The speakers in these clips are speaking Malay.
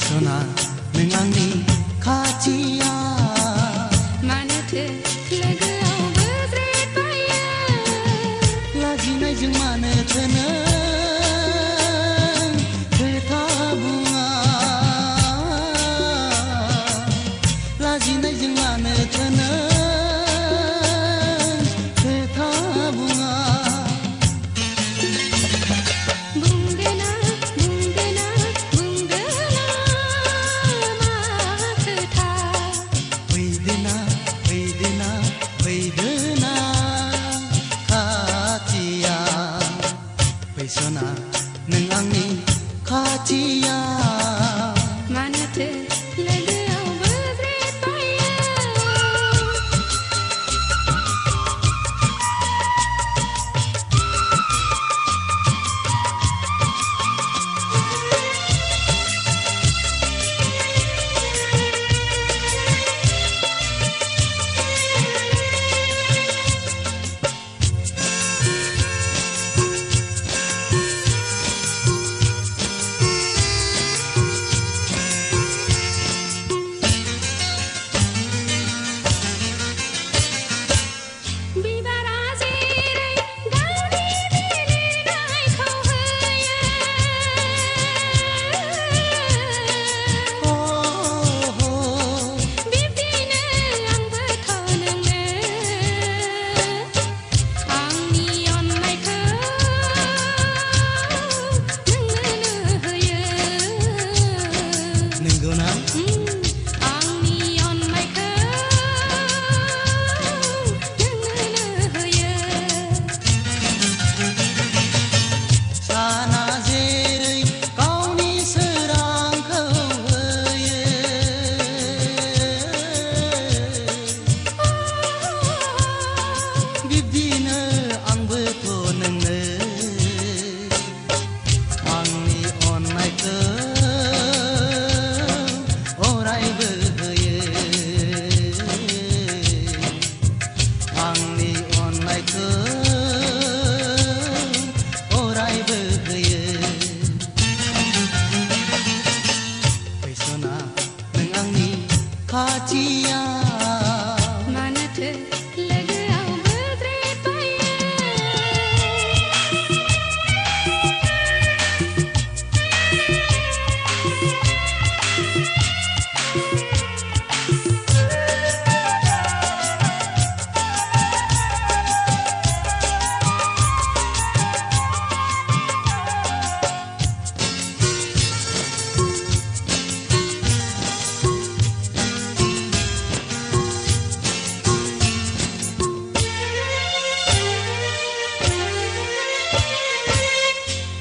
Sona neng angni kacia Manathe lagau bedret paya lagi nai jeng mana tenang kereta bunga lagi nai jeng mana tenang kereta bunga Bungdena bungdena bungdena makatha Vedana Vedana Vedana kacia Sona neng angni kacia Manathe lagau bedret paya Kacia Manathe lagau bedret paya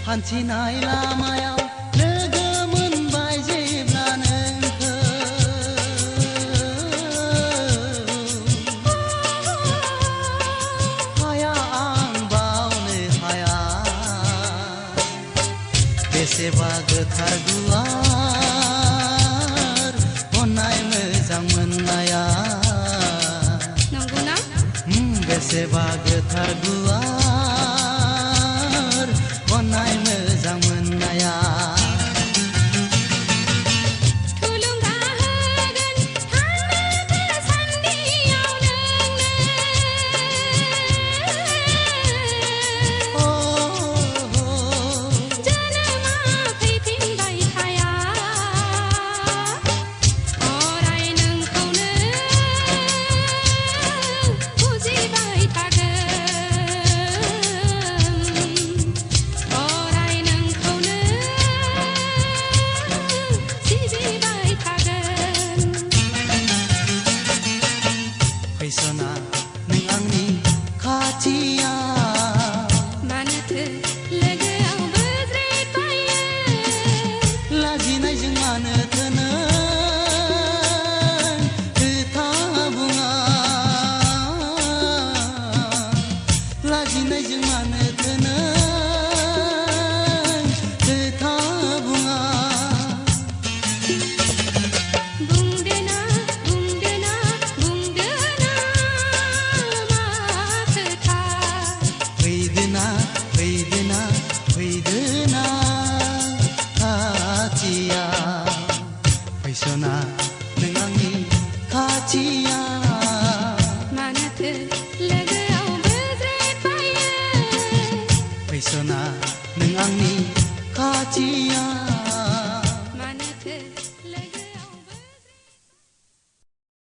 हान्थिनाय लामायाव लोगो मोनबाय जेब्ला नोंखौ हाया आं बावनो हाया बेसेबा गोथार गुवार अननाय मोजां मोननाया नंगौना बेसेबा गोथार गुवार